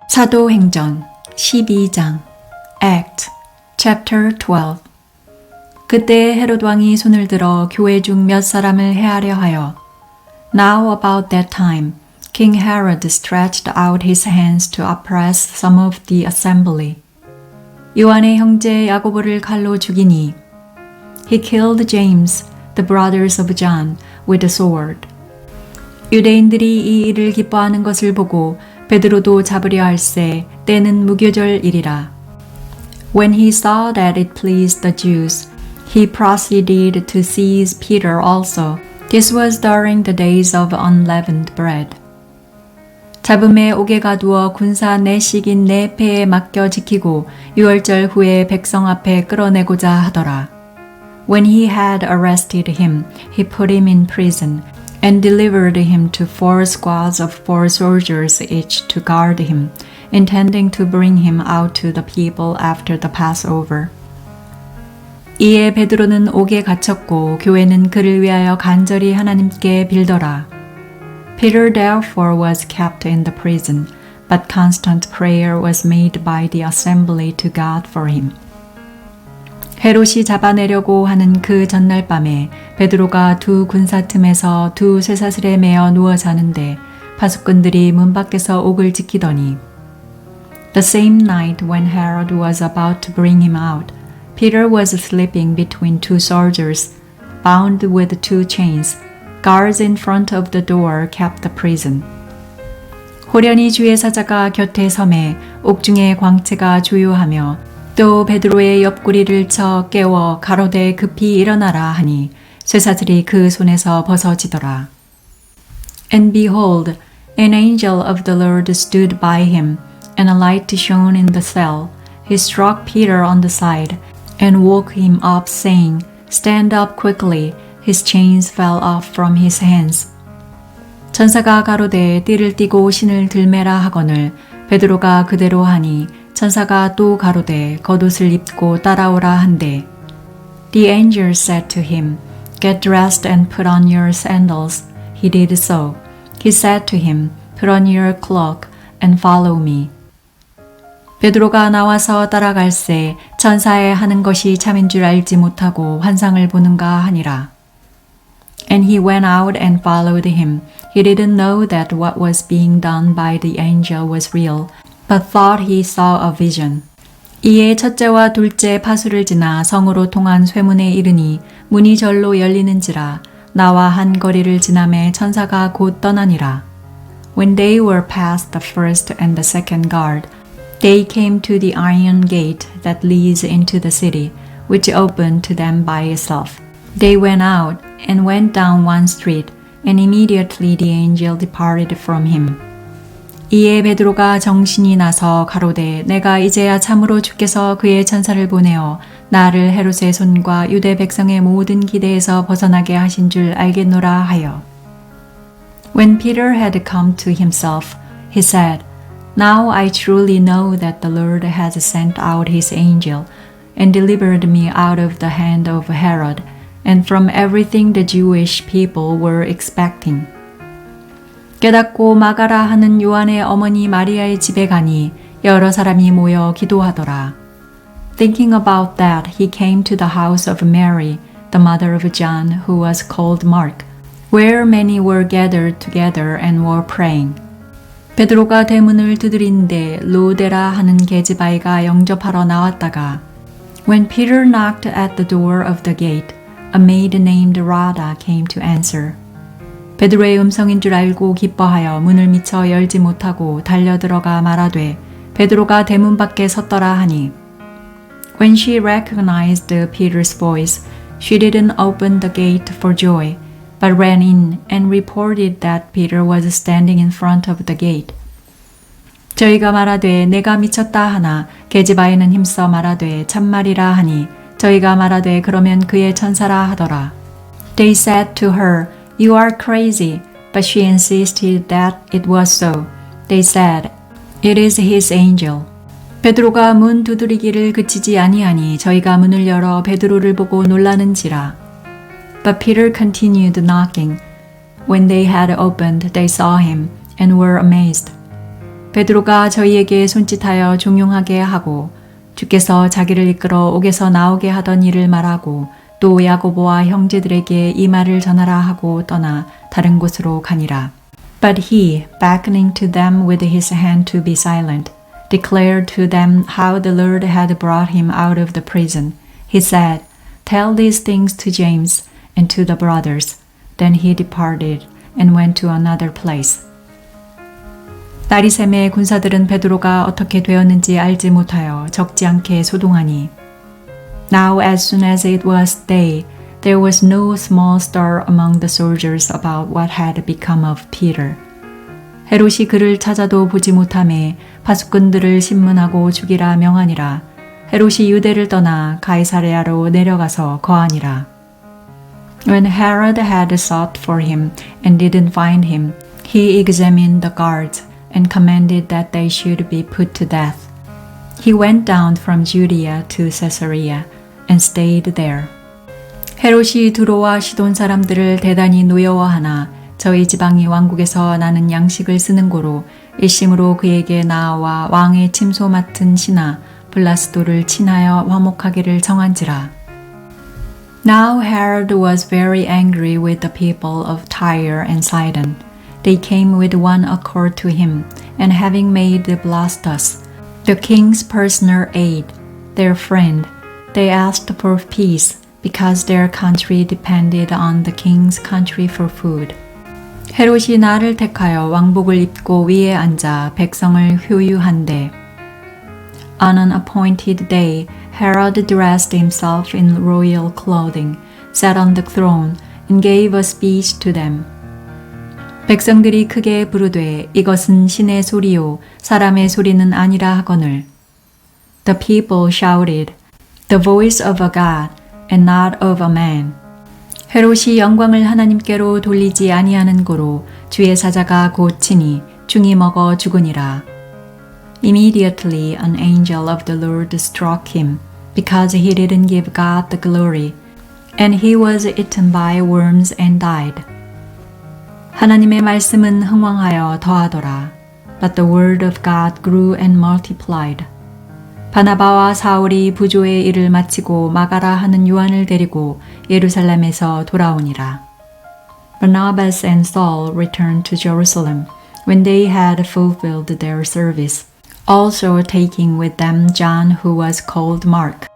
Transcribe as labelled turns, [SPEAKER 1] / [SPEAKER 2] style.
[SPEAKER 1] 사도행전 12장 Acts12 그때 헤롯 왕이 손을 들어 교회 중 몇 사람을 해하려 하여 Now about that time King Herod stretched out his hands to oppress some of the assembly. 요한의 형제 야고보를 칼로 죽이니 He killed James, the brothers of John, with a sword. 유대인들이 이 일을 기뻐하는 것을 보고 베드로도 잡으려 할세 때는 무교절이리라. When he saw that it pleased the Jews, he proceeded to seize Peter also. This was during the days of unleavened bread. 잡음에 옥에 가두어 군사 내식인 네 패에 맡겨 지키고 유월절 후에 백성 앞에 끌어내고자 하더라. When he had arrested him, he put him in prison and delivered him to 4 squads of 4 soldiers each to guard him, intending to bring him out to the people after the Passover. 이에 베드로는 옥에 갇혔고 교회는 그를 위하여 간절히 하나님께 빌더라. Peter therefore was kept in the prison, but constant prayer was made by the assembly to God for him. 헤롯이 잡아내려고 하는 그 전날 밤에 베드로가 두 군사 틈에서 두 쇠사슬에 매어 누워 자는데 파수꾼들이 문 밖에서 옥을 지키더니 The same night when Herod was about to bring him out, Peter was sleeping between 2 soldiers, bound with 2 chains. Guards in front of the door kept the prison. 호련히 주의 사자가 곁에 섬에 옥중의 광채가 조요하며 또 베드로의 옆구리를 쳐 깨워 가로되 급히 일어나라 하니 쇠사슬이 그 손에서 벗어지더라. And behold, an angel of the Lord stood by him, and a light shone in the cell. He struck Peter on the side and woke him up, saying, Stand up quickly. His chains fell off from his hands. 천사가 가로되 띠를 띠고 신을 들매라 하거늘 베드로가 그대로 하니 천사가 또 가로되 겉옷을 입고 따라오라 한대. The angel said to him, Get dressed and put on your sandals. He did so. He said to him, Put on your cloak and follow me. 베드로가 나와서 따라갈새 천사의 하는 것이 참인 줄 알지 못하고 환상을 보는가 하니라. And he went out and followed him. He didn't know that what was being done by the angel was real, but thought he saw a vision. 이에 첫째와 둘째 파수를 지나 성으로 통한 쇠문에 이르니 문이 절로 열리는지라 나와 한 거리를 지나매 천사가 곧 떠나니라. When they were past the first and the second guard, they came to the iron gate that leads into the city, which opened to them by itself. They went out and went down one street, and immediately the angel departed from him. 이에 베드로가 정신이 나서 가로되 내가 이제야 참으로 주께서 그의 천사를 보내어 나를 헤롯의 손과 유대 백성의 모든 기대에서 벗어나게 하신 줄 알겠노라 하여. When Peter had come to himself, he said, Now I truly know that the Lord has sent out his angel and delivered me out of the hand of Herod and from everything the Jewish people were expecting. 깨닫고 마가라 하는 요한의 어머니 마리아의 집에 가니 여러 사람이 모여 기도하더라. Thinking about that, he came to the house of Mary, the mother of John, who was called Mark, where many were gathered together and were praying. 베드로가 대문을 두드린데 로데라 하는 계집아이가 영접하러 나왔다가 When Peter knocked at the door of the gate, a maid named Rhoda came to answer. 베드로의 음성인 줄 알고 기뻐하여 문을 미처 열지 못하고 달려들어가 말하되 베드로가 대문 밖에 섰더라 하니 When she recognized Peter's voice, she didn't open the gate for joy, but ran in and reported that Peter was standing in front of the gate. 저희가 말하되 내가 미쳤다 하나 계집아이는 힘써 말하되 참말이라 하니 저희가 말하되 그러면 그의 천사라 하더라. They said to her, You are crazy, but she insisted that it was so. They said, It is his angel. 베드로가 문 두드리기를 그치지 아니하니 저희가 문을 열어 베드로를 보고 놀라는지라. But Peter continued knocking. When they had opened, they saw him and were amazed. 베드로가 저희에게 손짓하여 종용하게 하고 주께서 자기를 이끌어 옥에서 나오게 하던 일을 말하고 또 야고보와 형제들에게 이 말을 전하라 하고 떠나 다른 곳으로 가니라. But he, beckoning to them with his hand to be silent, declared to them how the Lord had brought him out of the prison. He said, Tell these things to James and to the brothers. Then he departed and went to another place. 나리샘의 군사들은 베드로가 어떻게 되었는지 알지 못하여 적지 않게 소동하니 Now as soon as it was day, there was no small stir among the soldiers about what had become of Peter. 헤롯이 그를 찾아도 보지 못하매 파수꾼들을 신문하고 죽이라 명하니라. 헤롯이 유대를 떠나 가이사랴로 내려가서 거하니라. When Herod had sought for him and didn't find him, he examined the guards and commanded that they should be put to death. He went down from Judea to Caesarea and stayed there. 헤롯이 두로와 시돈 사람들을 대단히 노여워하나 저희 지방이 왕국에서 나는 양식을 쓰는 고로 일심으로 그에게 나아와 왕의 침소 맡은 신하 블라스도를 친하여 화목하기를 정한지라. Now Herod was very angry with the people of Tyre and Sidon. They came with one accord to him, and having made Blastus, the king's personal aide, their friend, they asked for peace because their country depended on the king's country for food. 헤롯이 나를 택하여 왕복을 입고 위에 앉아 백성을 효유한대. On an appointed day, Herod dressed himself in royal clothing, sat on the throne, and gave a speech to them. 백성들이 크게 부르되 이것은 신의 소리요 사람의 소리는 아니라 하거늘. The people shouted, The voice of a God and not of a man. 헤롯이 영광을 하나님께로 돌리지 아니하는 고로 주의 사자가 곧 치니 중이 먹어 죽으니라. Immediately an angel of the Lord struck him, because he didn't give God the glory, and he was eaten by worms and died. 하나님의 말씀은 흥왕하여 더하더라. But the word of God grew and multiplied. 바나바와 사울이 부조의 일을 마치고 마가라 하는 요한을 데리고 예루살렘에서 돌아오니라. Barnabas and Saul returned to Jerusalem when they had fulfilled their service, also taking with them John who was called Mark.